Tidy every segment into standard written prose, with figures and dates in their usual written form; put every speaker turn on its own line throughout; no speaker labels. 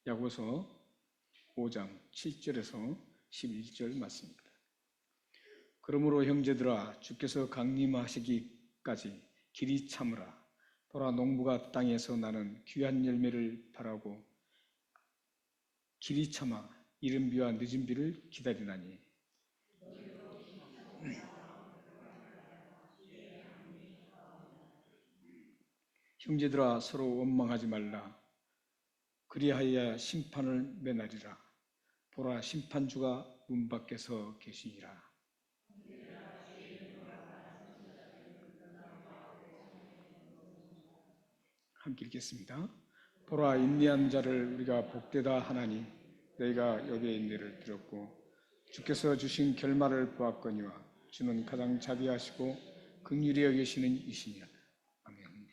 야고보서 5장 7절에서 11절 말씀입니다. 그러므로 형제들아, 주께서 강림하시기까지 길이 참으라. 보라, 농부가 땅에서 나는 귀한 열매를 바라고 길이 참아 이른 비와 늦은 비를 기다리나니, 형제들아, 서로 원망하지 말라. 그리하여야 심판을 면하리라. 보라, 심판주가 문 밖에서 계시니라. 함께 읽겠습니다. 보라, 인내한 자를 우리가 복되다 하나니 너희가 여기에 인내를 들었고 주께서 주신 결말을 보았거니와 주는 가장 자비하시고 긍휼히 여기시는 이시니라. 아멘.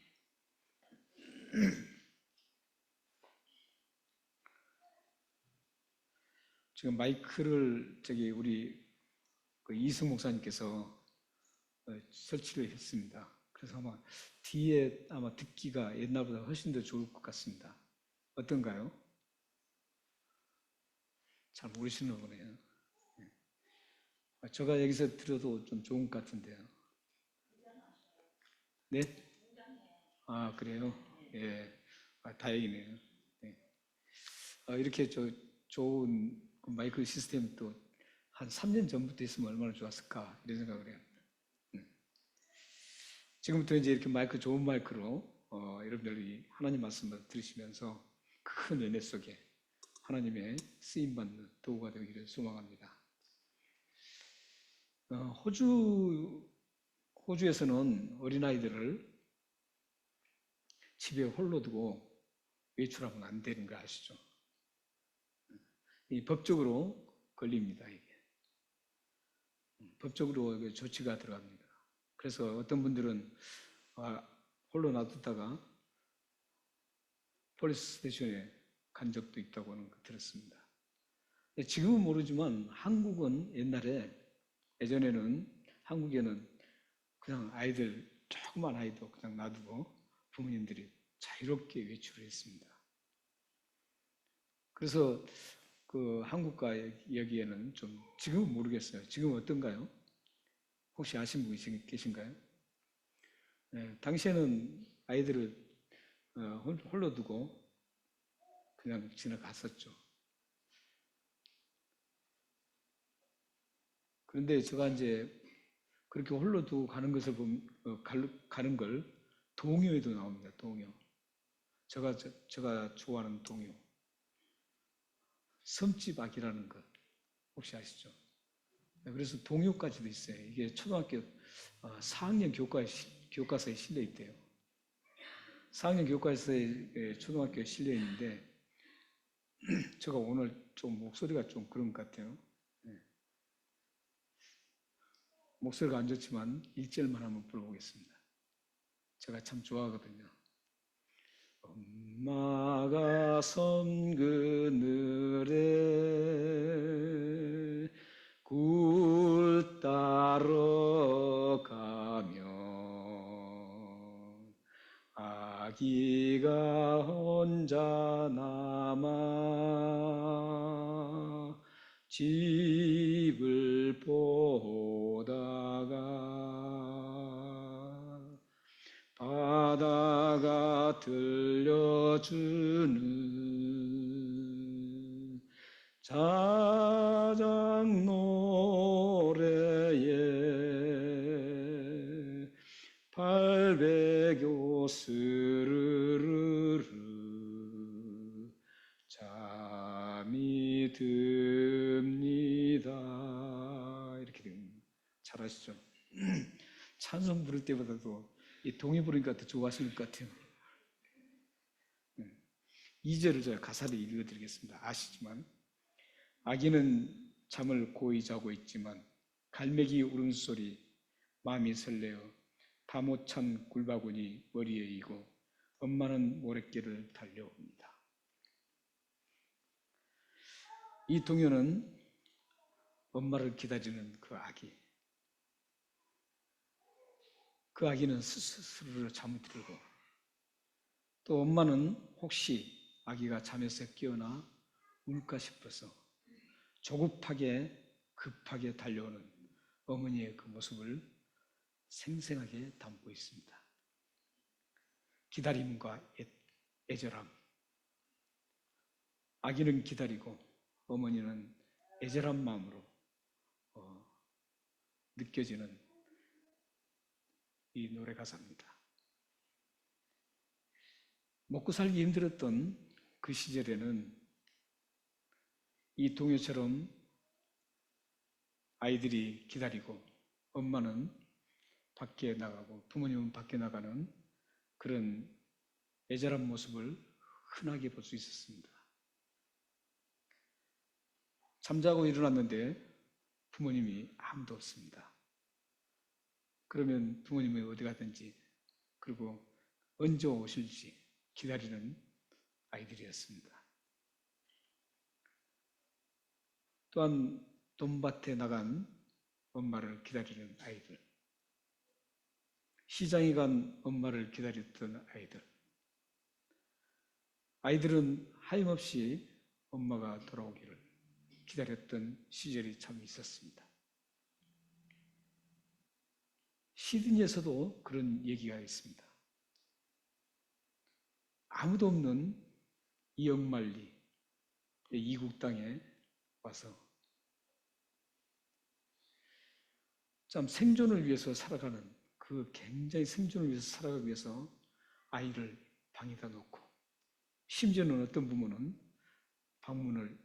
지금 마이크를 우리 이승 목사님께서 설치를 했습니다. 그래서 아마 뒤에 듣기가 옛날보다 훨씬 더 좋을 것 같습니다. 어떤가요? 잘 모르시는 거네요. 제가 여기서 들어도 좀 좋은 것 같은데요. 네? 아, 그래요? 예. 다행이네요. 네. 이렇게 좋은 마이크 시스템도 한 3년 전부터 있으면 얼마나 좋았을까, 이런 생각을 해요. 지금부터 이제 이렇게 좋은 마이크로 여러분들이 하나님 말씀을 들으시면서 큰 은혜 속에 하나님의 쓰임받는 도구가 되기를 소망합니다. 호주에서는 어린아이들을 집에 홀로 두고 외출하면 안 되는 거 아시죠? 이 법적으로 걸립니다, 이게. 법적으로 조치가 들어갑니다. 그래서 어떤 분들은 홀로 놔뒀다가 폴리스 스테이션에 간 적도 있다고 하는 거 들었습니다. 지금은 모르지만 한국은 예전에는 한국에는 그냥 조그만 아이도 그냥 놔두고 부모님들이 자유롭게 외출을 했습니다. 그래서 한국과 여기에는 좀 지금은 모르겠어요. 지금은 어떤가요? 혹시 아시는 분이 계신가요? 네, 당시에는 아이들을 홀로 두고 그냥 지나갔었죠. 그런데 제가 이제 그렇게 홀로 두고 가는 것을 가는 걸 동요에도 나옵니다. 동요. 제가 좋아하는 동요. 섬집 아기라는 것 혹시 아시죠? 그래서 동요까지도 있어요. 이게 초등학교 4학년 교과서에 실려 있대요. 4학년 교과서에 초등학교에 실려 있는데 제가 오늘 좀 목소리가 좀 그런 것 같아요. 네. 목소리가 안 좋지만 1절만 한번 불러보겠습니다. 제가 참 좋아하거든요. 엄마가 섬 그늘에 굴 따러 가면 아기가 혼자 남아 집을 보다가 바다가 들려주는 자작 노래에 발베교 스르르르 잠이 듭니다. 이렇게 됩니다. 잘 아시죠? 찬송 부를 때보다도 이 동요 부르니까 더 좋아하시는 것 같아요. 2절을 제가 가사를 읽어드리겠습니다. 아시지만 아기는 잠을 고이 자고 있지만 갈매기 울음소리 마음이 설레어 다 못 찬 굴바구니 머리에 이고 엄마는 모래길을 달려옵니다. 이 동요는 엄마를 기다리는 그 아기는 스스로 잠이 들고 또 엄마는 혹시 아기가 잠에서 깨어나 울까 싶어서 조급하게 급하게 달려오는 어머니의 그 모습을 생생하게 담고 있습니다. 기다림과 애절함. 아기는 기다리고 어머니는 애절한 마음으로 느껴지는 이 노래 가사입니다. 먹고 살기 힘들었던 그 시절에는 이 동요처럼 아이들이 기다리고 엄마는 밖에 나가고 부모님은 밖에 나가는 그런 애절한 모습을 흔하게 볼 수 있었습니다. 잠자고 일어났는데 부모님이 아무도 없습니다. 그러면 부모님이 어디 가든지 그리고 언제 오실지 기다리는 아이들이었습니다. 또한 돈밭에 나간 엄마를 기다리는 아이들, 시장에 간 엄마를 기다렸던 아이들, 아이들은 하염없이 엄마가 돌아오기를 기다렸던 시절이 참 있었습니다. 시드니에서도 그런 얘기가 있습니다. 아무도 없는 이억만리 이국 땅에 와서 참 생존을 위해서 살아가는 그 굉장히 생존을 위해서 살아가기 위해서 아이를 방에다 놓고 심지어는 어떤 부모는 방문을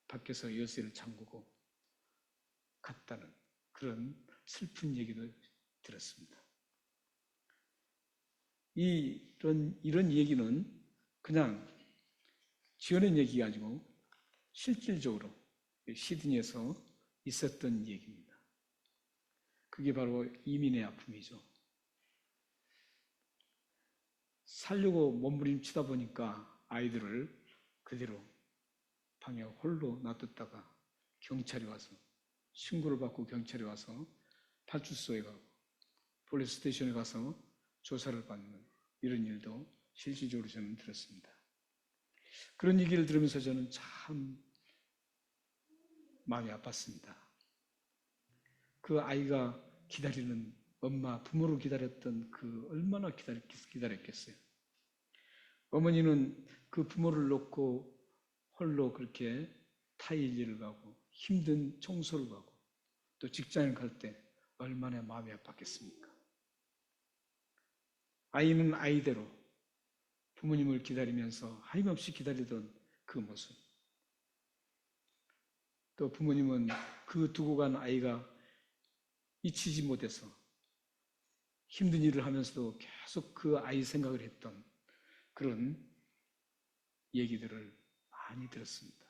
밖에서 열쇠를 잠그고 갔다는 그런 슬픈 얘기도 들었습니다. 이런 얘기는 그냥 지어낸 얘기가 아니고 실질적으로 시드니에서 있었던 얘기입니다. 그게 바로 이민의 아픔이죠. 살려고 몸부림치다 보니까 아이들을 그대로 방에 홀로 놔뒀다가 경찰이 와서 신고를 받고 경찰이 와서 파출소에 가고 폴리스 스테이션에 가서 조사를 받는 이런 일도 실질적으로 저는 들었습니다. 그런 얘기를 들으면서 저는 참 마음이 아팠습니다. 그 아이가 기다리는 엄마, 부모를 기다렸던 그 얼마나 기다렸겠어요. 어머니는 그 부모를 놓고 홀로 그렇게 타일리를 가고 힘든 청소를 가고 또 직장을 갈 때 얼마나 마음이 아팠겠습니까? 아이는 아이대로 부모님을 기다리면서 하염없이 기다리던 그 모습. 또 부모님은 그 두고 간 아이가 잊히지 못해서 힘든 일을 하면서도 계속 그 아이 생각을 했던 그런 얘기들을 많이 들었습니다.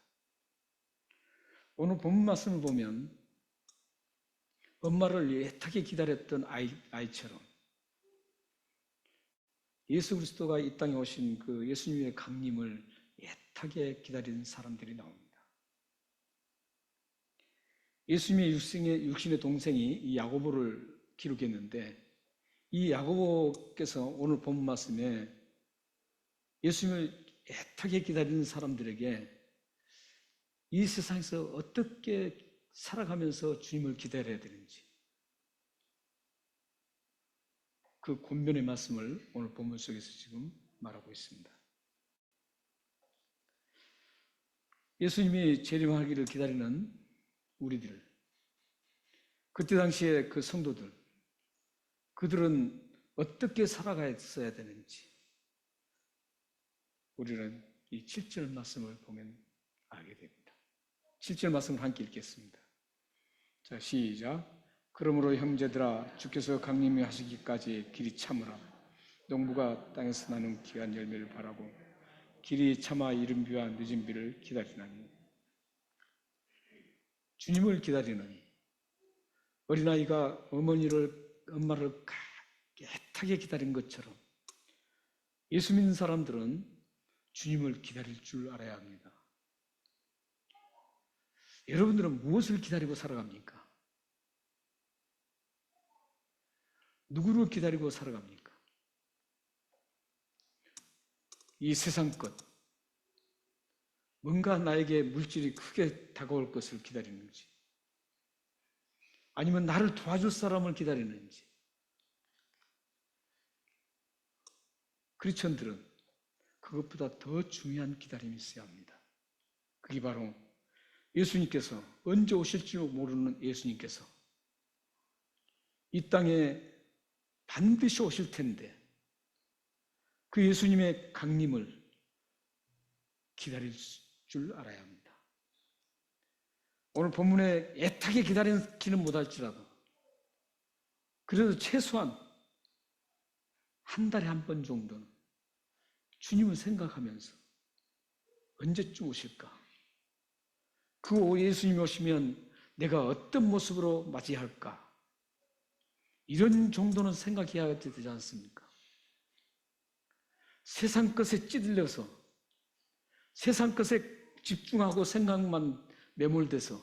오늘 본문 말씀을 보면 엄마를 애타게 기다렸던 아이처럼 예수 그리스도가 이 땅에 오신 그 예수님의 강림을 애타게 기다리는 사람들이 나옵니다. 예수님의 육신의 동생이 이 야고보를 기록했는데 이 야고보께서 오늘 본문 말씀에 예수님을 애타게 기다리는 사람들에게 이 세상에서 어떻게 살아가면서 주님을 기다려야 되는지 그 권면의 말씀을 오늘 본문 속에서 지금 말하고 있습니다. 예수님이 재림하기를 기다리는 우리들, 그때 당시에 그 성도들, 그들은 어떻게 살아갔어야 되는지 우리는 이 7절 말씀을 보면 알게 됩니다. 7절 말씀을 함께 읽겠습니다. 자, 시작. 그러므로 형제들아, 주께서 강림이 하시기까지 길이 참으라. 농부가 땅에서 나는 귀한 열매를 바라고 길이 참아 이른 비와 늦은 비를 기다리나니. 주님을 기다리는 어린아이가 엄마를 애타게 기다린 것처럼 예수 믿는 사람들은 주님을 기다릴 줄 알아야 합니다. 여러분들은 무엇을 기다리고 살아갑니까? 누구를 기다리고 살아갑니까? 이 세상 것, 뭔가 나에게 물질이 크게 다가올 것을 기다리는지, 아니면 나를 도와줄 사람을 기다리는지. 크리스천들은 그것보다 더 중요한 기다림이 있어야 합니다. 그게 바로 예수님께서, 언제 오실지 모르는 예수님께서 이 땅에 반드시 오실 텐데 그 예수님의 강림을 기다릴 줄 알아야 합니다. 오늘 본문에 애타게 기다리기는 못할지라도 그래도 최소한 한 달에 한 번 정도는 주님을 생각하면서 언제쯤 오실까? 그 예수님이 오시면 내가 어떤 모습으로 맞이할까? 이런 정도는 생각해야 되지 않습니까? 세상 것에 찌들려서 세상 것에 집중하고 생각만 매몰돼서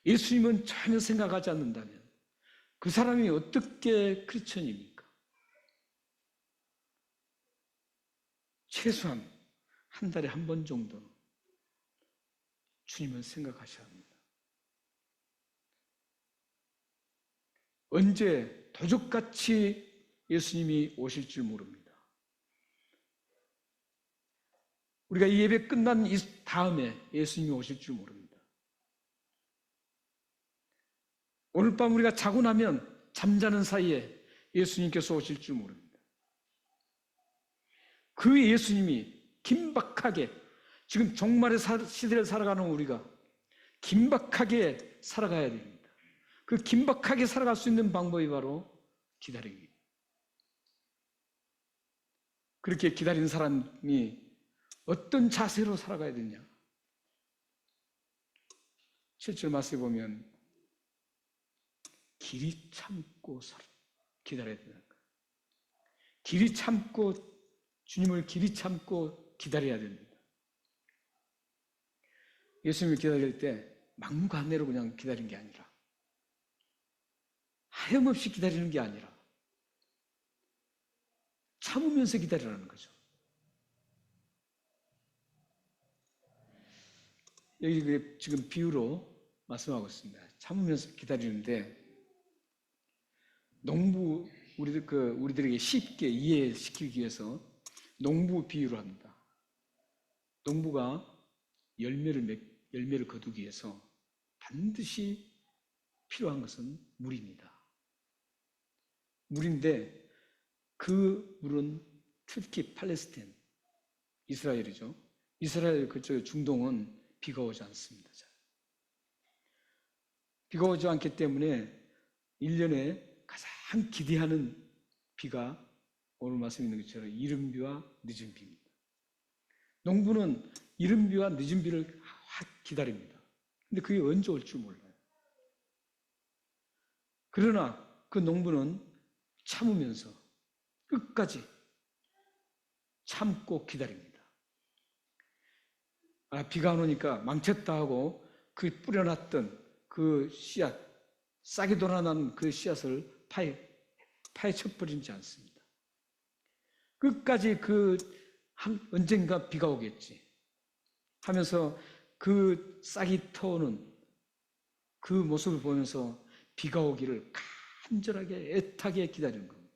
예수님은 전혀 생각하지 않는다면 그 사람이 어떻게 크리스천입니까? 최소한 한 달에 한 번 정도는 주님을 생각하셔야 합니다. 언제 도적같이 예수님이 오실 줄 모릅니다. 우리가 이 예배 끝난 다음에 예수님이 오실 줄 모릅니다. 오늘 밤 우리가 자고 나면 잠자는 사이에 예수님께서 오실 줄 모릅니다. 그 예수님이 긴박하게, 지금 종말의 시대를 살아가는 우리가 긴박하게 살아가야 됩니다. 그 긴박하게 살아갈 수 있는 방법이 바로 기다리기. 그렇게 기다리는 사람이 어떤 자세로 살아가야 되냐? 7절 말씀에 보면 길이 참고 기다려야 된다. 길이 참고, 주님을 길이 참고 기다려야 됩니다. 예수님을 기다릴 때 막무가내로 그냥 기다리는 게 아니라, 하염없이 기다리는 게 아니라 참으면서 기다리라는 거죠. 여기 지금 비유로 말씀하고 있습니다. 참으면서 기다리는데, 농부, 우리들에게 쉽게 이해시키기 위해서 농부 비유를 합니다. 농부가 열매를 거두기 위해서 반드시 필요한 것은 물입니다. 물인데 그 물은 특히 팔레스타인, 이스라엘이죠. 이스라엘 그쪽 중동은 비가 오지 않습니다. 비가 오지 않기 때문에 1년에 가장 기대하는 비가 오늘 말씀 있는 것처럼 이른 비와 늦은 비입니다. 농부는 이른 비와 늦은 비를 기다립니다. 근데 그게 언제 올 줄 몰라요. 그러나 그 농부는 참으면서 끝까지 참고 기다립니다. 비가 안 오니까 망쳤다 하고 그 뿌려놨던 그 씨앗, 싹이 돌아난 그 씨앗을 파헤쳐버리지 않습니다. 끝까지 언젠가 비가 오겠지 하면서 그 싹이 터오는 그 모습을 보면서 비가 오기를 간절하게 애타게 기다리는 겁니다.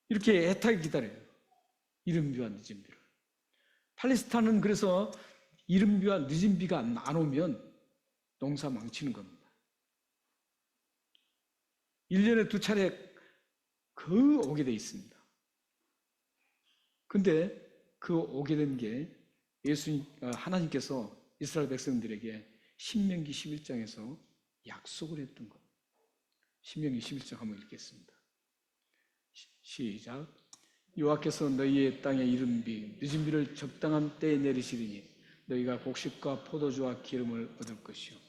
이렇게 애타게 기다려요. 이른 비와 늦은 비를. 팔레스타인은 그래서 이른 비와 늦은 비가 안 오면 농사 망치는 겁니다. 1년에 2차례 오게 돼 있습니다. 근데 그 오게 된 게 하나님께서 이스라엘 백성들에게 신명기 11장에서 약속을 했던 것. 신명기 11장 한번 읽겠습니다. 시작. 여호와께서 너희의 땅에 이른 비, 늦은 비를 적당한 때에 내리시리니 너희가 곡식과 포도주와 기름을 얻을 것이요.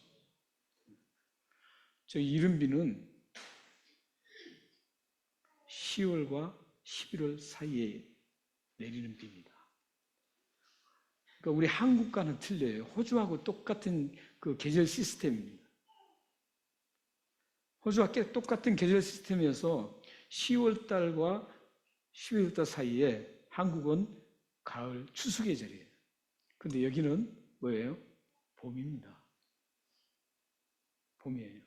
저 이른 비는 10월과 11월 사이에 내리는 비입니다. 그러니까 우리 한국과는 틀려요. 호주하고 똑같은 그 계절 시스템입니다. 호주와 똑같은 계절 시스템이어서 10월 달과 11월 달 사이에 한국은 가을, 추수 계절이에요. 근데 여기는 뭐예요? 봄입니다. 봄이에요.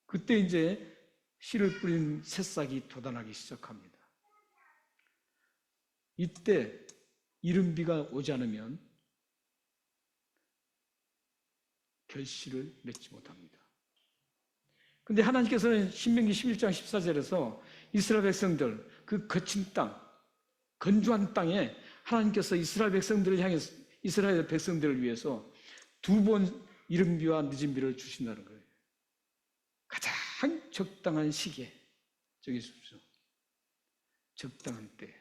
그때 이제 씨를 뿌린 새싹이 돋아나기 시작합니다. 이때 이른비가 오지 않으면 결실을 맺지 못합니다. 근데 하나님께서는 신명기 11장 14절에서 이스라엘 백성들, 그 거친 땅, 건조한 땅에 하나님께서 이스라엘 백성들을 향해서, 이스라엘 백성들을 위해서 2번 이른비와 늦은비를 주신다는 거예요. 가장 적당한 시기에 정해주십시오. 적당한 때.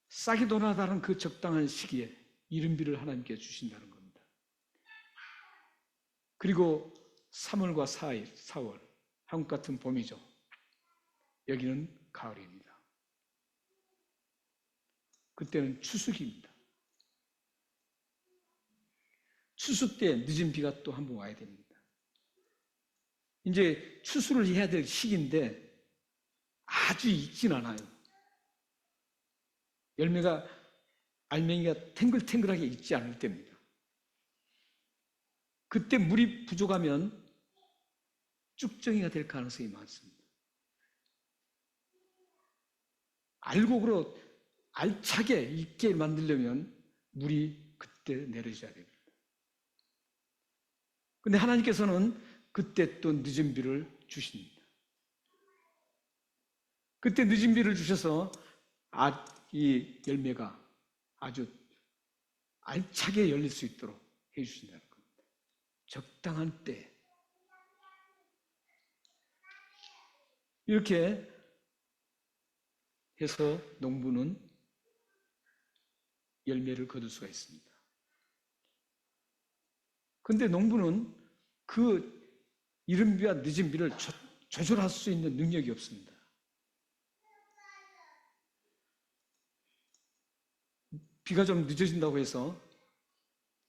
싹이 돋아나는 그 적당한 시기에 이른비를 하나님께 주신다는 겁니다. 그리고 3월과 4월, 한국 같은 봄이죠. 여기는 가을입니다. 그때는 추수기입니다. 추수 때 늦은 비가 또 한 번 와야 됩니다. 이제 추수를 해야 될 시기인데 아주 익진 않아요. 열매가, 알맹이가 탱글탱글하게 익지 않을 때입니다. 그때 물이 부족하면 쭉정이가 될 가능성이 많습니다. 알곡으로 알차게 익게 만들려면 물이 그때 내려져야 됩니다. 근데 하나님께서는 그때 또 늦은 비를 주십니다. 그때 늦은 비를 주셔서 이 열매가 아주 알차게 열릴 수 있도록 해주신다는 겁니다. 적당한 때. 이렇게 해서 농부는 열매를 거둘 수가 있습니다. 그런데 농부는 그 이른 비와 늦은 비를 조절할 수 있는 능력이 없습니다. 비가 좀 늦어진다고 해서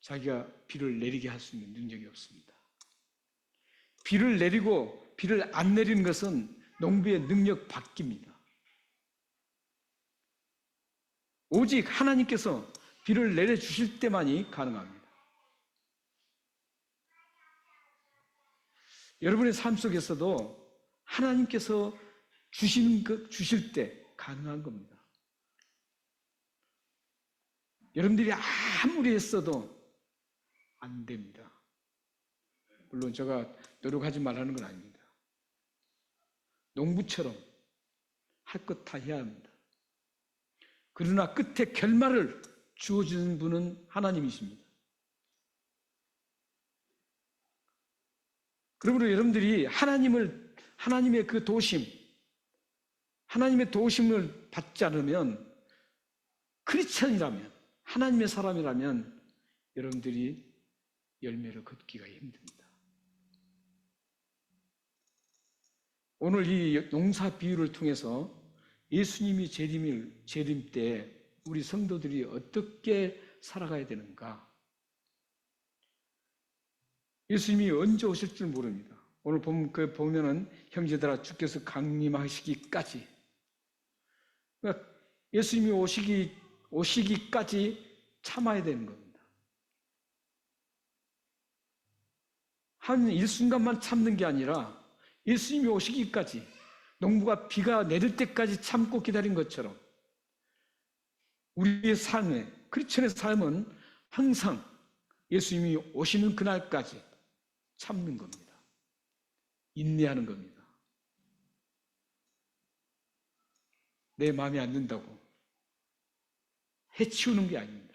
자기가 비를 내리게 할 수 있는 능력이 없습니다. 비를 내리고 비를 안 내리는 것은 농부의 능력 밖입니다. 오직 하나님께서 비를 내려주실 때만이 가능합니다. 여러분의 삶 속에서도 하나님께서 주실 때 가능한 겁니다. 여러분들이 아무리 했어도 안 됩니다. 물론 제가 노력하지 말라는 건 아닙니다. 농부처럼 할 것 다 해야 합니다. 그러나 끝에 결말을 주어주는 분은 하나님이십니다. 그러므로 여러분들이 하나님의 그 도심, 하나님의 도심을 받지 않으면, 크리스천이라면, 하나님의 사람이라면 여러분들이 열매를 걷기가 힘듭니다. 오늘 이 농사 비유를 통해서 예수님이 재림 때 우리 성도들이 어떻게 살아가야 되는가? 예수님이 언제 오실 줄 모릅니다. 오늘 보면은 형제들아 주께서 강림하시기까지, 그러니까 예수님이 오시기까지 참아야 되는 겁니다. 한 일순간만 참는 게 아니라 예수님이 오시기까지, 농부가 비가 내릴 때까지 참고 기다린 것처럼 우리의 삶에, 크리스천의 삶은 항상 예수님이 오시는 그날까지 참는 겁니다. 인내하는 겁니다. 내 마음에 안 든다고 해치우는 게 아닙니다.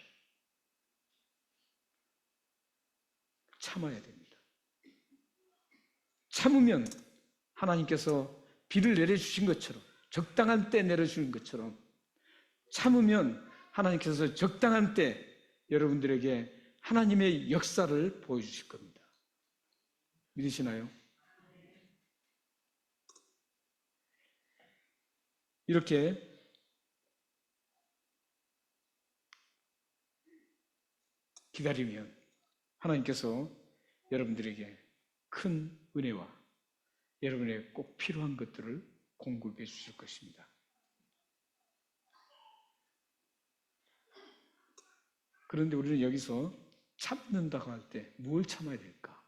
참아야 됩니다. 참으면 하나님께서 비를 내려주신 것처럼, 적당한 때 내려주신 것처럼, 참으면 하나님께서 적당한 때 여러분들에게 하나님의 역사를 보여주실 겁니다. 믿으시나요? 이렇게 기다리면 하나님께서 여러분들에게 큰 은혜와 여러분의 꼭 필요한 것들을 공급해 주실 것입니다. 그런데 우리는 여기서 참는다고 할 때 뭘 참아야 될까?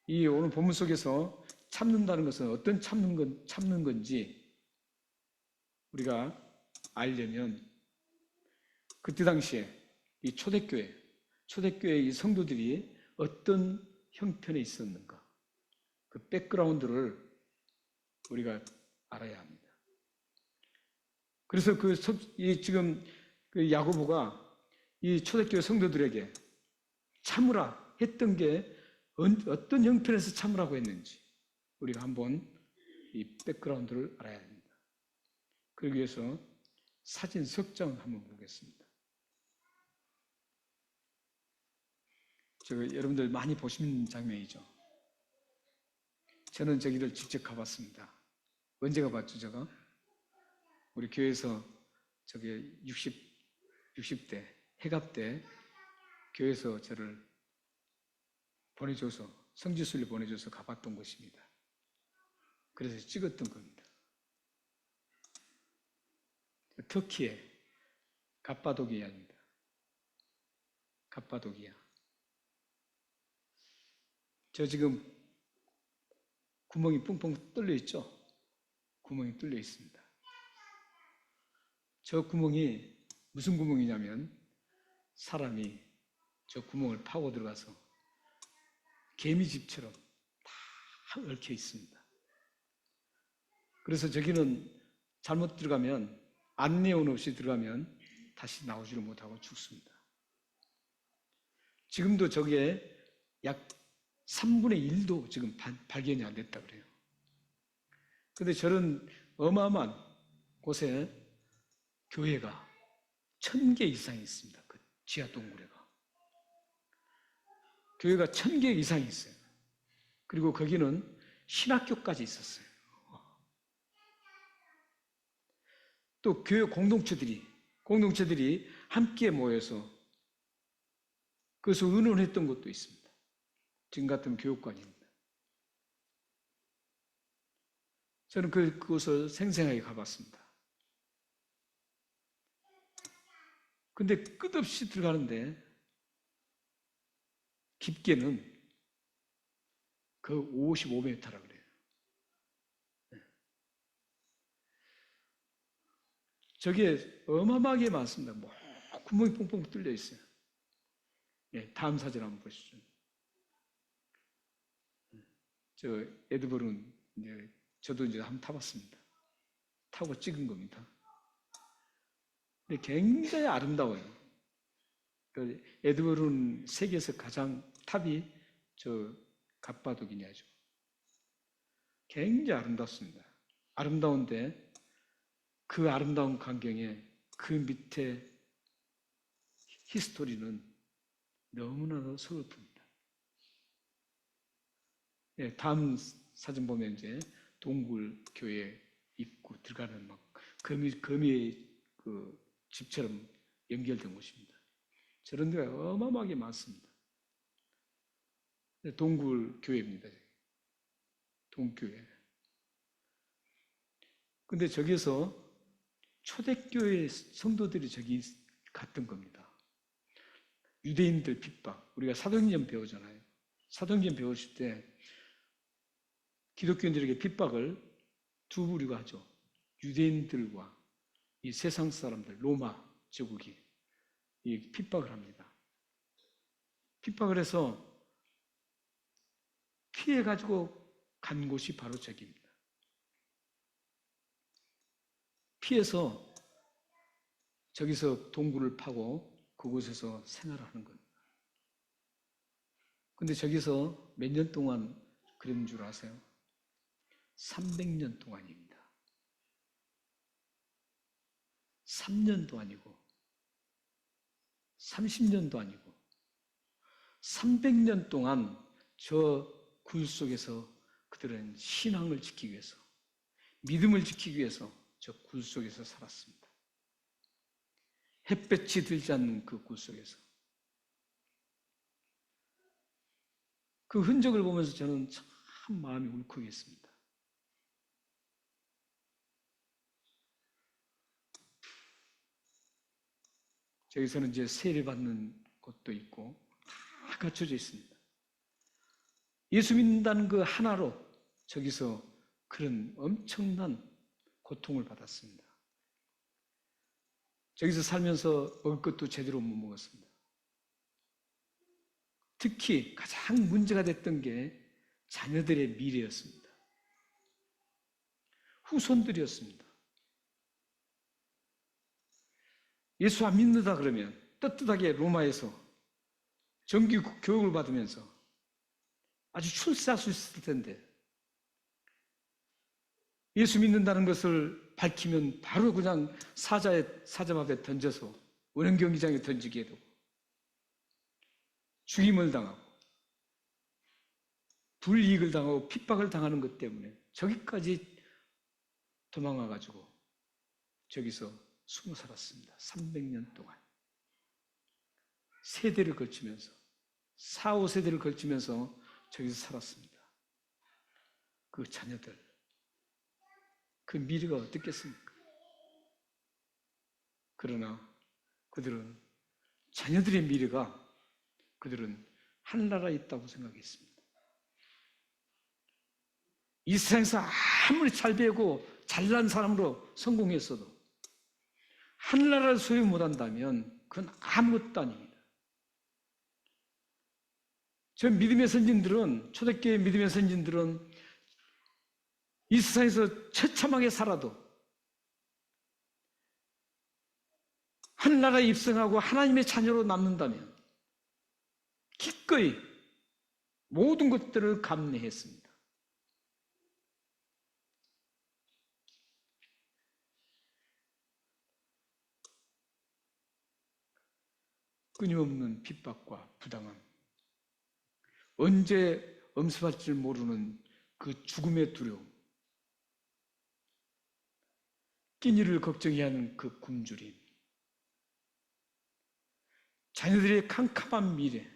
이 오늘 본문 속에서 참는다는 것은 어떤 참는 건지 우리가 알려면 그때 당시에 이 초대교회 이 성도들이 어떤 형편에 있었는가, 그 백그라운드를 우리가 알아야 합니다. 그래서 지금 그 야고보가 이 초대교회 성도들에게 참으라 했던 게 어떤 형편에서 참으라고 했는지 우리가 한번 이 백그라운드를 알아야 합니다. 그러기 위해서 사진 석 장 한번 보겠습니다. 여러분들 많이 보시는 장면이죠. 저는 저기를 직접 가봤습니다. 언제 가봤죠, 제가? 우리 교회에서 저기 60대 해갑 때 교회에서 저를 보내줘서 성지순례 보내줘서 가봤던 곳입니다. 그래서 찍었던 겁니다. 터키의 갑바도기아입니다. 갑바도기아. 저 지금 구멍이 뻥뻥 뚫려 있죠? 구멍이 뚫려 있습니다. 저 구멍이 무슨 구멍이냐면 사람이 저 구멍을 파고 들어가서 개미집처럼 다 얽혀 있습니다. 그래서 저기는 잘못 들어가면 안내원 없이 들어가면 다시 나오지를 못하고 죽습니다. 지금도 저게 약 3분의 1도 지금 발견이 안 됐다 그래요. 그런데 저런 어마어마한 곳에 교회가 1000개 이상이 있습니다. 그 지하 동굴에가. 교회가 1000개 이상이 있어요. 그리고 거기는 신학교까지 있었어요. 또 교회 공동체들이 함께 모여서 그래서 의논했던 것도 있습니다. 지금 같으면 교육관입니다. 저는 그곳을 생생하게 가봤습니다. 근데 끝없이 들어가는데 깊게는 그 55m라 그래요. 저게 어마어마하게 많습니다. 뭐 구멍이 뽕뽕 뚫려 있어요. 다음 사진 한번 보시죠. 저 에드버른 저도 이제 한번 타봤습니다. 타고 찍은 겁니다. 근데 굉장히 아름다워요. 그 에드버른 세계에서 가장 탑이 저 갑바도기냐죠. 굉장히 아름답습니다. 아름다운데 그 아름다운 광경에 그 밑에 히스토리는 너무나도 서글픕니다. 다음 사진 보면 이제 동굴 교회 입구 들어가는 막 거미의 그 집처럼 연결된 곳입니다. 저런 데가 어마어마하게 많습니다. 동굴 교회입니다. 동교회. 근데 저기서 초대교회 성도들이 저기 갔던 겁니다. 유대인들 핍박. 우리가 사도행전 배우잖아요. 사도행전 배우실 때 기독교인들에게 핍박을 두 부류가 하죠. 유대인들과 이 세상 사람들, 로마 제국이 이 핍박을 합니다. 핍박을 해서 피해가지고 간 곳이 바로 저기입니다. 피해서 저기서 동굴을 파고 그곳에서 생활을 하는 겁니다. 근데 저기서 몇 년 동안 그런 줄 아세요? 300년 동안입니다. 3년도 아니고 30년도 아니고 300년 동안 저 굴 속에서 그들은 신앙을 지키기 위해서, 믿음을 지키기 위해서 저 굴 속에서 살았습니다. 햇볕이 들지 않는 그 굴 속에서. 그 흔적을 보면서 저는 참 마음이 울컥했습니다. 저기서는 이제 세례 받는 곳도 있고 다 갖춰져 있습니다. 예수 믿는다는 그 하나로 저기서 그런 엄청난 고통을 받았습니다. 저기서 살면서 먹을 것도 제대로 못 먹었습니다. 특히 가장 문제가 됐던 게 자녀들의 미래였습니다. 후손들이었습니다. 예수 안 믿는다 그러면 떳떳하게 로마에서 정규 교육을 받으면서 아주 출세할 수 있을 텐데, 예수 믿는다는 것을 밝히면 바로 그냥 사자 앞에 던져서 원형 경기장에 던지게 되고 죽임을 당하고 불이익을 당하고 핍박을 당하는 것 때문에 저기까지 도망와가지고 저기서 숨어 살았습니다. 300년 동안. 세대를 걸치면서 4, 5세대를 걸치면서 저기서 살았습니다. 그 자녀들, 그 미래가 어떻겠습니까? 그러나 그들은 자녀들의 미래가 그들은 하늘나라에 있다고 생각했습니다. 이 세상에서 아무리 잘 배우고 잘난 사람으로 성공했어도 하늘나라를 소유 못한다면 그건 아무것도 아닙니다. 저 믿음의 선진들은, 초대교회 믿음의 선진들은 이 세상에서 처참하게 살아도 하늘나라에 입성하고 하나님의 자녀로 남는다면 기꺼이 모든 것들을 감내했습니다. 끊임없는 핍박과 부당함, 언제 엄습할 줄 모르는 그 죽음의 두려움, 끼니를 걱정해야 하는 그 굶주림, 자녀들의 캄캄한 미래,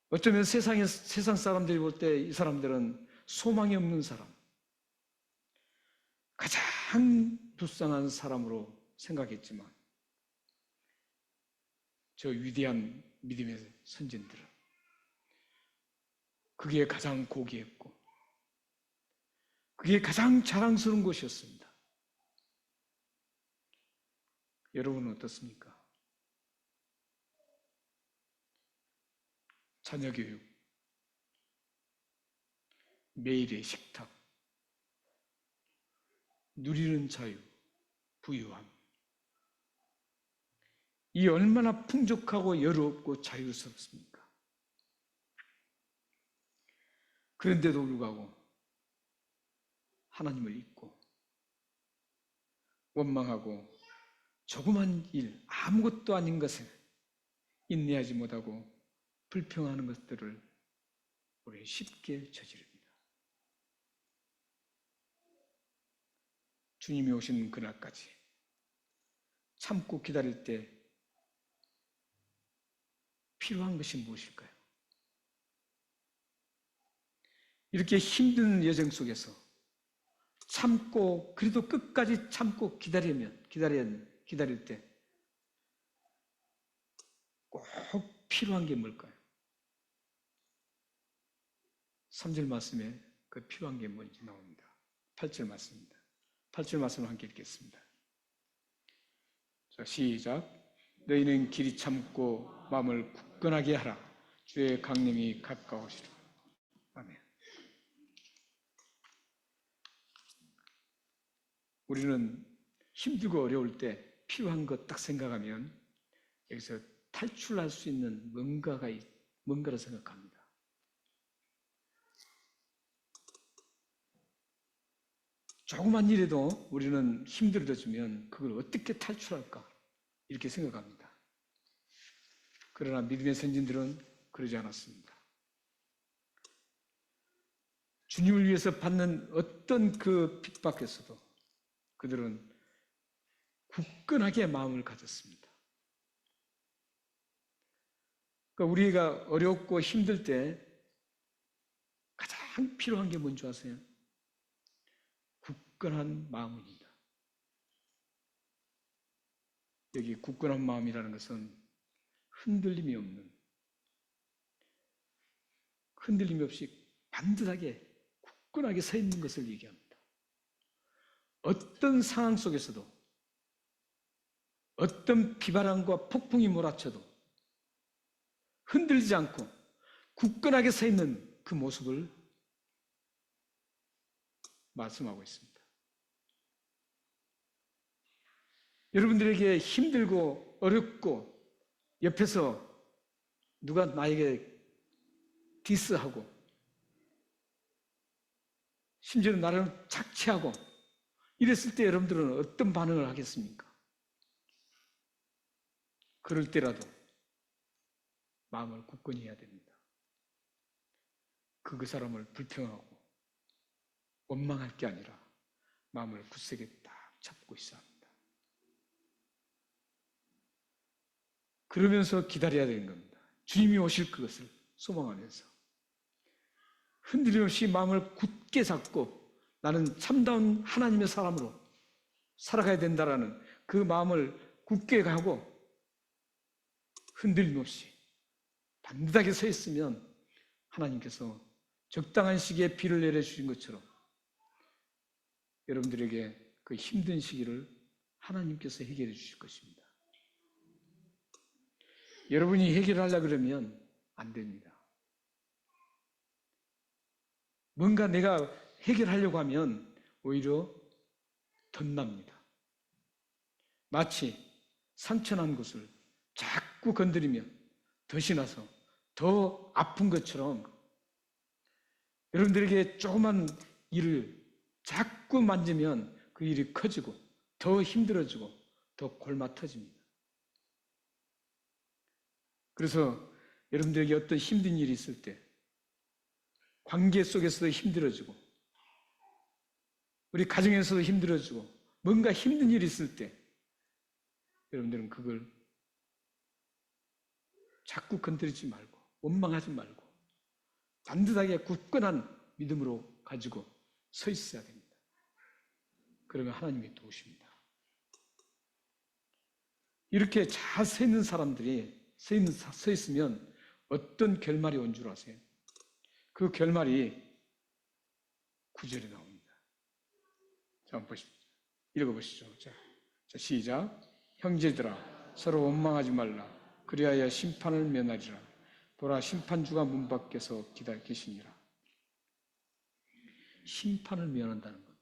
어쩌면 세상 사람들이 볼 때 이 사람들은 소망이 없는 사람, 가장 불쌍한 사람으로 생각했지만 저 위대한 믿음의 선진들은 그게 가장 고귀했고 그게 가장 자랑스러운 것이었습니다. 여러분은 어떻습니까? 자녀 교육, 매일의 식탁, 누리는 자유, 부유함, 이 얼마나 풍족하고 여유롭고 자유스럽습니까? 그런데도 불구하고 하나님을 잊고 원망하고 조그만 일, 아무것도 아닌 것에 인내하지 못하고 불평하는 것들을 우리 쉽게 저지릅니다. 주님이 오시는 그날까지 참고 기다릴 때 필요한 것이 무엇일까요? 이렇게 힘든 여정 속에서 참고, 그래도 끝까지 참고 기다릴 때 꼭 필요한 게 뭘까요? 3절 말씀에 그 필요한 게 뭔지 나옵니다. 8절 말씀입니다. 8절 말씀을 함께 읽겠습니다. 자, 시작. 너희는 길이 참고 마음을 굳건하게 하라. 주의 강림이 가까우시라. 아멘. 우리는 힘들고 어려울 때 필요한 것 딱 생각하면 여기서 탈출할 수 있는 뭔가를 생각합니다. 조그만 일에도 우리는 힘들어지면 그걸 어떻게 탈출할까 이렇게 생각합니다. 그러나 믿음의 선진들은 그러지 않았습니다. 주님을 위해서 받는 어떤 그 핍박에서도 그들은 굳건하게 마음을 가졌습니다. 그러니까 우리가 어렵고 힘들 때 가장 필요한 게 뭔지 아세요? 굳건한 마음입니다. 여기 굳건한 마음이라는 것은 흔들림이 없이 반듯하게 굳건하게 서 있는 것을 얘기합니다. 어떤 상황 속에서도, 어떤 비바람과 폭풍이 몰아쳐도 흔들리지 않고 굳건하게 서 있는 그 모습을 말씀하고 있습니다. 여러분들에게 힘들고 어렵고 옆에서 누가 나에게 디스하고 심지어 나를 착취하고 이랬을 때 여러분들은 어떤 반응을 하겠습니까? 그럴 때라도 마음을 굳건히 해야 됩니다. 그 사람을 불평하고 원망할 게 아니라 마음을 굳세게 딱 잡고 있어야 합니다. 그러면서 기다려야 되는 겁니다. 주님이 오실 그것을 소망하면서 흔들림 없이 마음을 굳게 잡고 나는 참다운 하나님의 사람으로 살아가야 된다라는 그 마음을 굳게 하고 흔들림 없이 반듯하게 서 있으면 하나님께서 적당한 시기에 비를 내려주신 것처럼 여러분들에게 그 힘든 시기를 하나님께서 해결해 주실 것입니다. 여러분이 해결하려고 그러면 안 됩니다. 뭔가 내가 해결하려고 하면 오히려 덧납니다. 마치 상처난 곳을 자꾸 건드리면 덫이 나서 더 아픈 것처럼 여러분들에게 조그만 일을 자꾸 만지면 그 일이 커지고 더 힘들어지고 더 골마 터집니다. 그래서 여러분들에게 어떤 힘든 일이 있을 때 관계 속에서도 힘들어지고 우리 가정에서도 힘들어지고 뭔가 힘든 일이 있을 때 여러분들은 그걸 자꾸 건드리지 말고 원망하지 말고 반듯하게 굳건한 믿음으로 가지고 서 있어야 됩니다. 그러면 하나님이 도우십니다. 이렇게 잘 서 있는 사람들이 서 있으면 어떤 결말이 온 줄 아세요? 그 결말이 9절에 나옵니다. 자, 한번 보십시오. 읽어보시죠. 자, 시작. 형제들아, 서로 원망하지 말라. 그리하여 심판을 면하리라. 보라, 심판주가 문 밖에서 계시니라. 심판을 면한다는 것.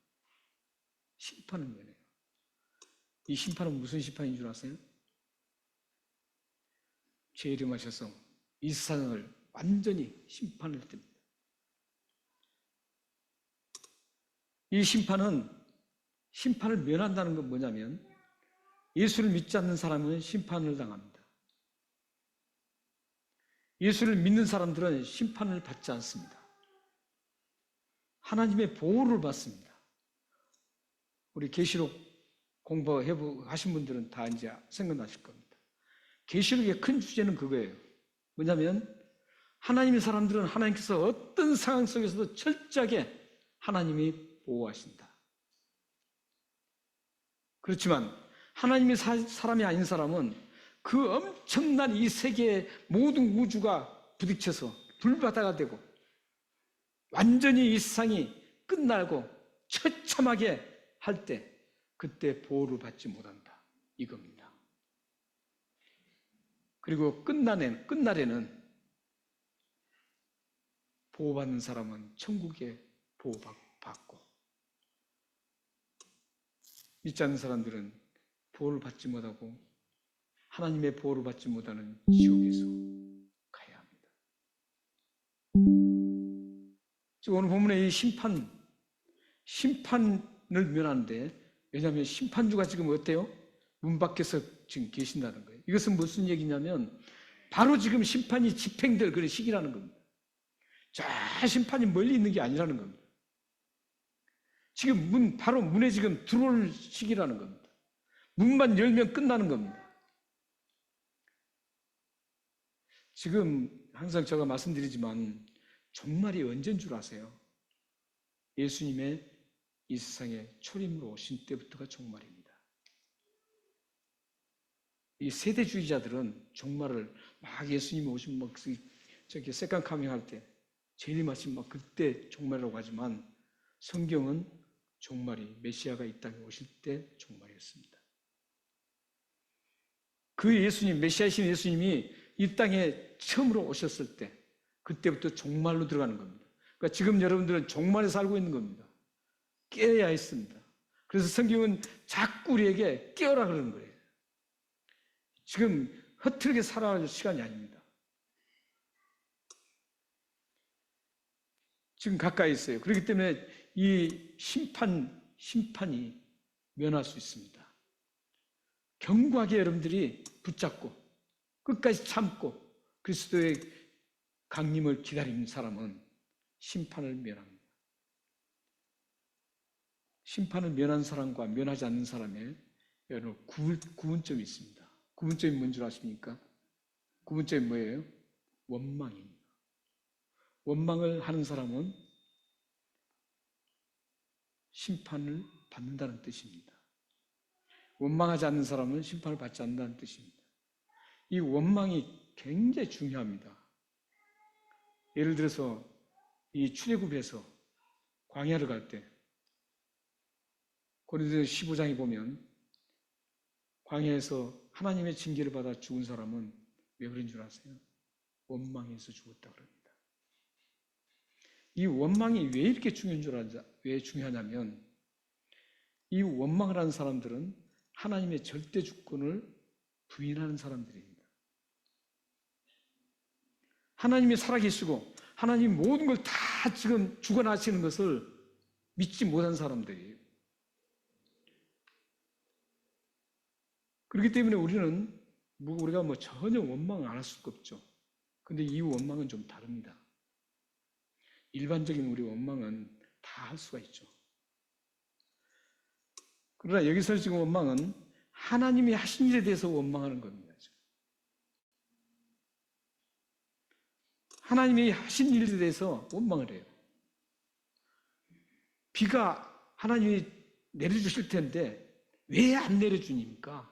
심판을 면해요. 이 심판은 무슨 심판인 줄 아세요? 재림하셔서 이 세상을 완전히 심판을 듭니다. 이 심판을 면한다는 건 뭐냐면 예수를 믿지 않는 사람은 심판을 당합니다. 예수를 믿는 사람들은 심판을 받지 않습니다. 하나님의 보호를 받습니다. 우리 계시록 공부하신 분들은 다 이제 생각나실 겁니다. 계시록의 큰 주제는 그거예요. 뭐냐면 하나님의 사람들은 하나님께서 어떤 상황 속에서도 철저하게 하나님이 보호하신다. 그렇지만 하나님의 사람이 아닌 사람은 그 엄청난 이 세계의 모든 우주가 부딪혀서 불바다가 되고 완전히 이 세상이 끝나고 처참하게 할 때 그때 보호를 받지 못한다. 이겁니다. 그리고 끝날에는 보호받는 사람은 천국에 보호받고 믿지 않는 사람들은 보호를 받지 못하고 하나님의 보호를 받지 못하는 지옥에서 가야 합니다. 지금 오늘 본문의 이 심판을 면하는데 왜냐하면 심판주가 지금 어때요? 문 밖에서 지금 계신다는 거예요. 이것은 무슨 얘기냐면 바로 지금 심판이 집행될 그런 시기라는 겁니다. 저 심판이 멀리 있는 게 아니라는 겁니다. 지금 바로 문에 지금 들어올 시기라는 겁니다. 문만 열면 끝나는 겁니다. 지금 항상 제가 말씀드리지만 종말이 언제인 줄 아세요? 예수님의 이 세상에 초림으로 오신 때부터가 종말입니다. 이 세대주의자들은 종말을 막 예수님 오시면 막 저기 세컨 카밍 할 때 재림하신 막 그때 종말이라고 하지만 성경은 종말이 메시아가 이 땅에 오실 때 종말이었습니다. 그 예수님, 메시아이신 예수님이 이 땅에 처음으로 오셨을 때 그때부터 종말로 들어가는 겁니다. 그러니까 지금 여러분들은 종말에 살고 있는 겁니다. 깨어야 했습니다. 그래서 성경은 자꾸 우리에게 깨어라 그러는 거예요. 지금 흐트러게 살아갈 시간이 아닙니다. 지금 가까이 있어요. 그렇기 때문에 이 심판이 면할 수 있습니다. 견고하게 여러분들이 붙잡고 끝까지 참고 그리스도의 강림을 기다리는 사람은 심판을 면합니다. 심판을 면한 사람과 면하지 않는 사람의 여러분 구분점이 있습니다. 구분점이 뭔 줄 아십니까? 구분점이 뭐예요? 원망입니다. 원망을 하는 사람은 심판을 받는다는 뜻입니다. 원망하지 않는 사람은 심판을 받지 않는다는 뜻입니다. 이 원망이 굉장히 중요합니다. 예를 들어서 이 출애굽에서 광야를 갈 때 고린도서 15장에 보면 광야에서 하나님의 징계를 받아 죽은 사람은 왜 그런 줄 아세요? 원망해서 죽었다 그럽니다. 이 원망이 왜 이렇게 중요하냐면 이 원망을 하는 사람들은 하나님의 절대 주권을 부인하는 사람들입니다. 하나님이 살아계시고 하나님 모든 걸 다 지금 주관하시는 것을 믿지 못한 사람들이에요. 그렇기 때문에 우리가 전혀 원망을 안 할 수가 없죠. 근데 이 원망은 좀 다릅니다. 일반적인 우리 원망은 다 할 수가 있죠. 그러나 여기서 지금 원망은 하나님이 하신 일에 대해서 원망하는 겁니다. 하나님이 하신 일에 대해서 원망을 해요. 비가 하나님이 내려주실 텐데 왜 안 내려주니까?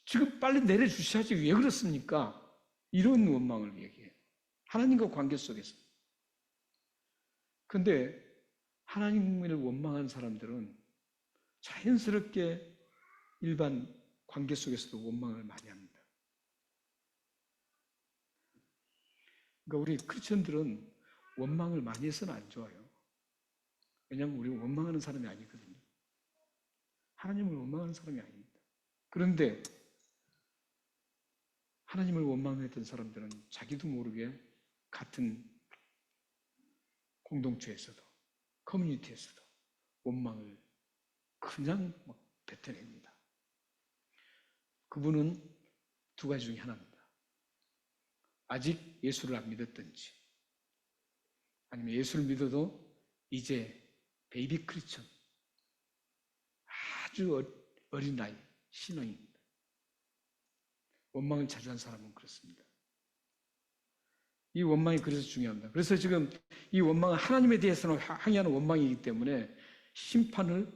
지금 빨리 내려주셔야지 왜 그렇습니까? 이런 원망을 얘기해요. 하나님과 관계 속에서. 그런데 하나님을 원망하는 사람들은 자연스럽게 일반 관계 속에서도 원망을 많이 합니다. 그러니까 우리 크리스천들은 원망을 많이 해서는 안 좋아요. 왜냐하면 우리 원망하는 사람이 아니거든요. 하나님을 원망하는 사람이 아닙니다. 그런데 하나님을 원망했던 사람들은 자기도 모르게 같은 공동체에서도 커뮤니티에서도 원망을 그냥 막 뱉어냅니다. 그분은 두 가지 중에 하나입니다. 아직 예수를 안 믿었든지 아니면 예수를 믿어도 이제 베이비 크리스천 아주 어린 나이 신앙입니다. 원망을 자주 한 사람은 그렇습니다. 이 원망이 그래서 중요합니다. 그래서 지금 이 원망은 하나님에 대해서는 항의하는 원망이기 때문에 심판을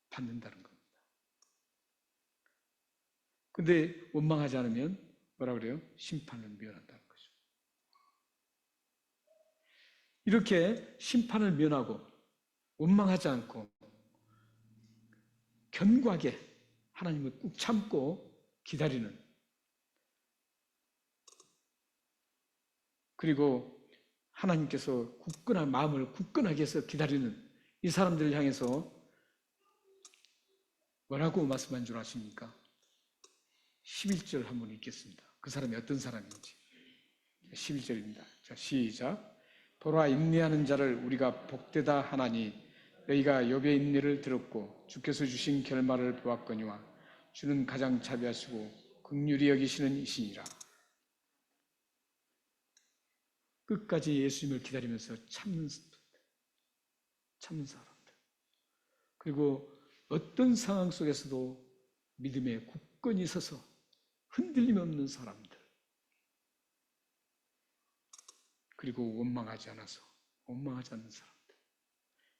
받는다는 겁니다. 근데 원망하지 않으면 뭐라 그래요? 심판을 면한다는 거죠. 이렇게 심판을 면하고 원망하지 않고 견고하게 하나님을 꾹 참고 기다리는, 그리고 하나님께서 마음을 굳건하게 해서 기다리는 이 사람들을 향해서 뭐라고 말씀한 줄 아십니까? 11절 한번 읽겠습니다. 그 사람이 어떤 사람인지. 11절입니다. 자, 시작. 보라, 인내하는 자를 우리가 복되다 하나니 너희가 욥의 인내를 들었고 주께서 주신 결말을 보았거니와 주는 가장 자비하시고 긍휼히 여기시는 이시니라. 끝까지 예수님을 기다리면서 참는 사람들. 그리고 어떤 상황 속에서도 믿음에 굳건히 서서 흔들림 없는 사람들. 그리고 원망하지 않는 사람들.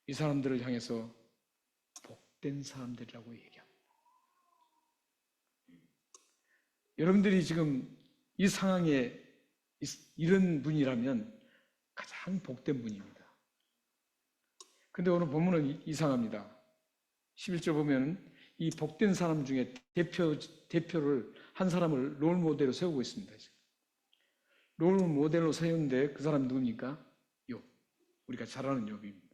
이 사람들을 향해서 복된 사람들이라고 얘기합니다. 여러분들이 지금 이 상황에 이런 분이라면 가장 복된 분입니다. 근데 오늘 본문은 이상합니다. 11절 보면 이 복된 사람 중에 대표를 한 사람을 롤 모델로 세우고 있습니다. 롤 모델로 세우는데 그 사람이 누굽니까? 욥. 우리가 잘 아는 욥입니다.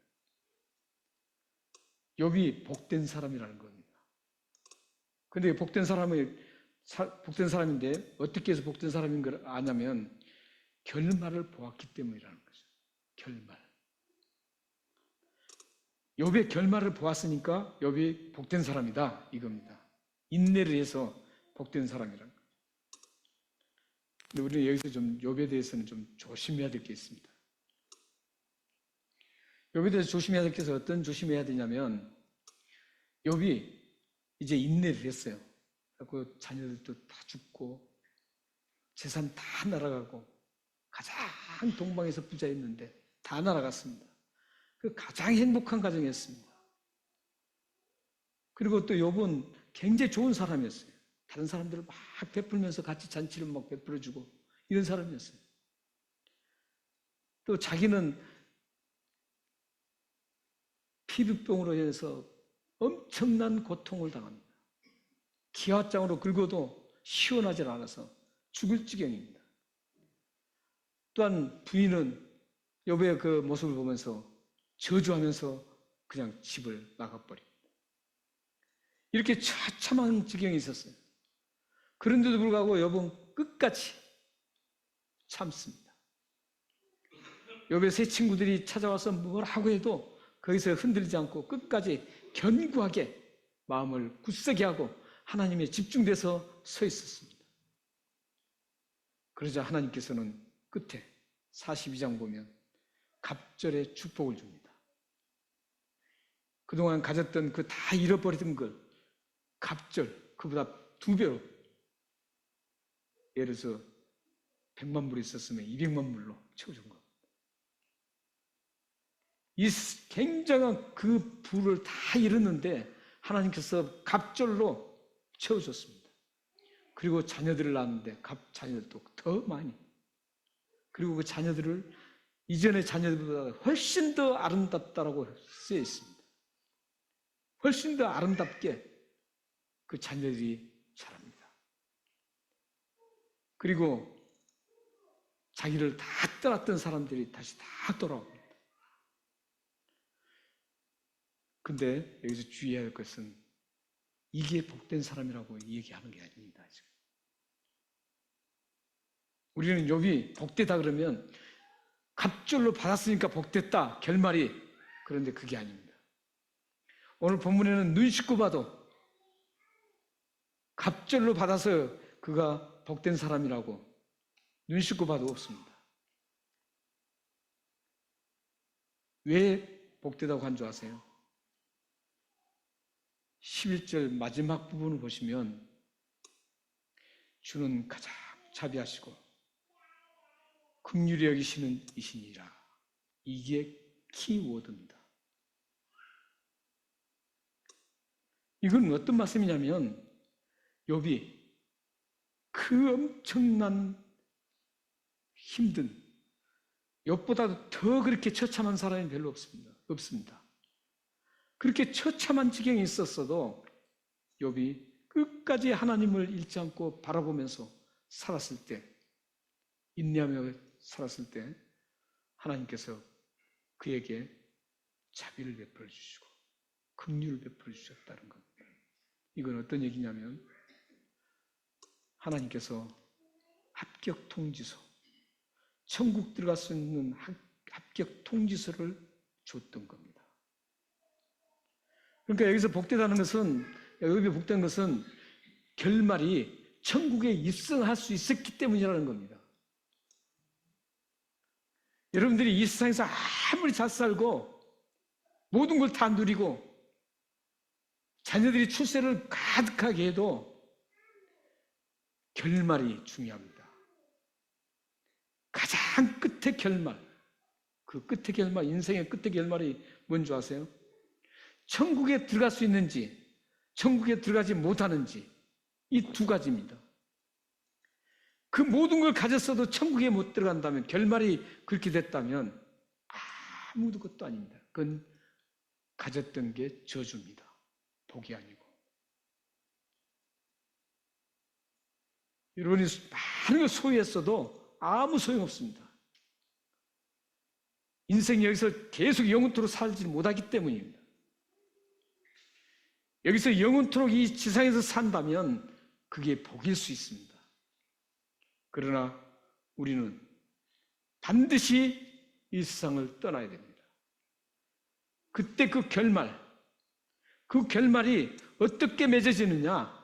욥이 복된 사람이라는 겁니다. 근데 복된 사람인데 어떻게 해서 복된 사람인 걸 아냐면 결말을 보았기 때문이라는 거죠. 결말. 욥의 결말을 보았으니까 욥이 복된 사람이다 이겁니다. 인내를 해서 복된 사람이라는 거죠. 근데 우리는 여기서 좀 욥에 대해서는 좀 조심해야 될 게 있습니다. 욥에 대해서 조심해야 될 게 어떤 조심해야 되냐면 욥이 이제 인내를 했어요. 그리고 자녀들도 다 죽고 재산 다 날아가고 가장 동방에서 부자였는데 다 날아갔습니다. 그 가장 행복한 가정이었습니다. 그리고 또 욥은 굉장히 좋은 사람이었어요. 다른 사람들을 막 베풀면서 같이 잔치를 막 베풀어주고 이런 사람이었어요. 또 자기는 피부병으로 인해서 엄청난 고통을 당합니다. 기와장으로 긁어도 시원하지 않아서 죽을 지경입니다. 또한 부인은 욥의 그 모습을 보면서 저주하면서 그냥 집을 나가버립니다. 이렇게 처참한 지경이 있었어요. 그런데도 불구하고 욥은 끝까지 참습니다. 욥의 세 친구들이 찾아와서 뭐라고 해도 거기서 흔들리지 않고 끝까지 견고하게 마음을 굳세게 하고 하나님에 집중돼서 서 있었습니다. 그러자 하나님께서는 끝에 42장 보면 갑절의 축복을 줍니다. 그동안 가졌던 그 다 잃어버리던 걸 갑절, 그보다 2배로, 예를 들어서 100만 불이 있었으면 200만 불로 채워준 겁니다. 이 굉장한 그 부를 다 잃었는데 하나님께서 갑절로 채워줬습니다. 그리고 자녀들을 낳았는데 자녀들도 더 많이, 그리고 그 자녀들을 이전의 자녀들보다 훨씬 더 아름답다라고 쓰여 있습니다. 훨씬 더 아름답게 그 자녀들이 자랍니다. 그리고 자기를 다 떠났던 사람들이 다시 다 돌아옵니다. 근데 여기서 주의해야 할 것은 이게 복된 사람이라고 얘기하는 게 아닙니다. 지금. 우리는 욥이 복되다 그러면 갑절로 받았으니까 복됐다 결말이, 그런데 그게 아닙니다. 오늘 본문에는 눈 씻고 봐도 갑절로 받아서 그가 복된 사람이라고 눈 씻고 봐도 없습니다. 왜 복되다고 한 줄 아세요? 11절 마지막 부분을 보시면 주는 가장 자비하시고 긍휼히 여기시는 이시니라. 이게 키워드입니다. 이건 어떤 말씀이냐면 욥이 그 엄청난 힘든, 욥보다 더 그렇게 처참한 사람이 별로 없습니다. 그렇게 처참한 지경이 있었어도 욥이 끝까지 하나님을 잃지 않고 바라보면서 살았을 때, 인내하며 살았을 때 하나님께서 그에게 자비를 베풀어 주시고 긍휼을 베풀어 주셨다는 겁니다. 이건 어떤 얘기냐면 하나님께서 합격 통지서, 천국 들어갈 수 있는 합격 통지서를 줬던 겁니다. 그러니까 여기서 복되다는 것은, 욥이 복된 것은 결말이 천국에 입성할 수 있었기 때문이라는 겁니다. 여러분들이 이 세상에서 아무리 잘 살고 모든 걸 다 누리고 자녀들이 출세를 가득하게 해도 결말이 중요합니다. 가장 끝의 결말, 그 끝의 결말, 인생의 끝의 결말이 뭔지 아세요? 천국에 들어갈 수 있는지 천국에 들어가지 못하는지, 이 두 가지입니다. 그 모든 걸 가졌어도 천국에 못 들어간다면, 결말이 그렇게 됐다면 아무도 것도 아닙니다. 그건 가졌던 게 저주입니다. 복이 아니고. 여러분이 많은 걸 소유했어도 아무 소용없습니다. 인생 여기서 계속 영원토록 살지 못하기 때문입니다. 여기서 영원토록 이 지상에서 산다면 그게 복일 수 있습니다. 그러나 우리는 반드시 이 세상을 떠나야 됩니다. 그때 그 결말이 어떻게 맺어지느냐?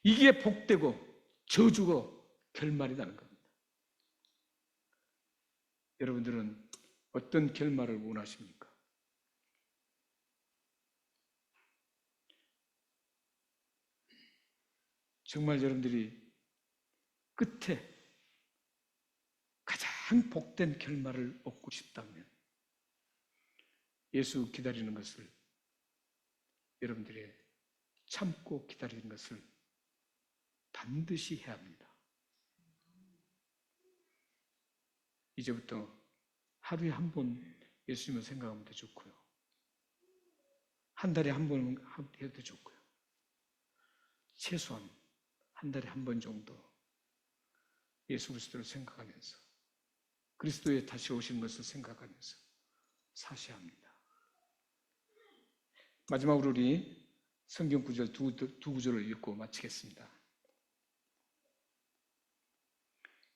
이게 복되고 저주고 결말이라는 겁니다. 여러분들은 어떤 결말을 원하십니까? 정말 여러분들이 끝에 가장 복된 결말을 얻고 싶다면 예수 기다리는 것을, 여러분들이 참고 기다리는 것을 반드시 해야 합니다. 이제부터 하루에 한 번 예수님을 생각하면 더 좋고요. 한 달에 한 번 해도 좋고요. 최소한 한 달에 한 번 정도 예수 그리스도를 생각하면서, 그리스도의 다시 오신 것을 생각하면서 사셔야 합니다. 마지막으로 우리 성경 구절 두 구절을 읽고 마치겠습니다.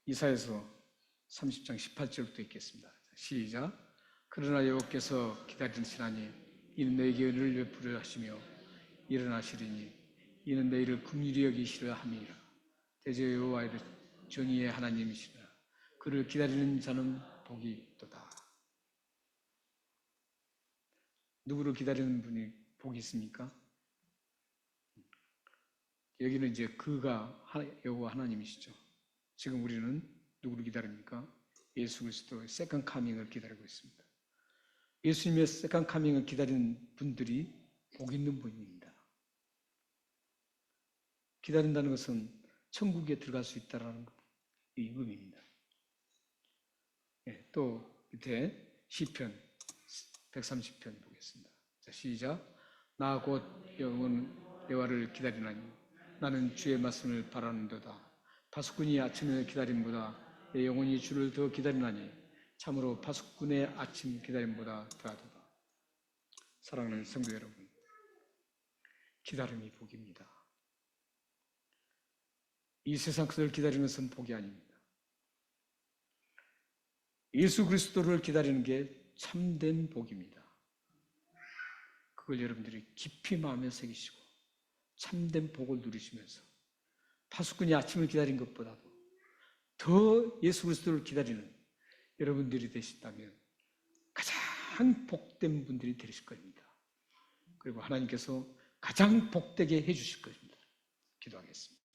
이사야서 30장 18절부터 읽겠습니다. 시작. 그러나 여호와께서 기다리시나니 이는 내게 은혜를 베풀어 하시며 일어나시리니 이는 내일을 긍휼히 여기시려 함이니라. 대저 여호와의 정의의 하나님이시라. 그를 기다리는 자는 복이 있도다. 누구를 기다리는 분이 복이 있습니까? 여기는 이제 그가 여호와 하나님이시죠. 지금 우리는 누구를 기다립니까? 예수 그리스도의 세컨 카밍을 기다리고 있습니다. 예수님의 세컨 카밍을 기다리는 분들이 복 있는 분입니다. 기다린다는 것은 천국에 들어갈 수 있다는 이 의미입니다. 또 밑에 시편 130편 보겠습니다. 자, 시작. 나 곧 여호와를 기다리나니 나는 주의 말씀을 바라는도다. 파수꾼이 아침을 기다림보다 내 영혼이 주를 더 기다리나니 참으로 파수꾼의 아침 기다림보다 더하도다. 사랑하는 성도 여러분, 기다림이 복입니다. 이 세상 것을 기다리는 것은 복이 아닙니다. 예수 그리스도를 기다리는 게 참된 복입니다. 그걸 여러분들이 깊이 마음에 새기시고 참된 복을 누리시면서 파수꾼이 아침을 기다린 것보다도 더 예수 그리스도를 기다리는 여러분들이 되신다면 가장 복된 분들이 되실 겁니다. 그리고 하나님께서 가장 복되게 해주실 겁니다. 기도하겠습니다.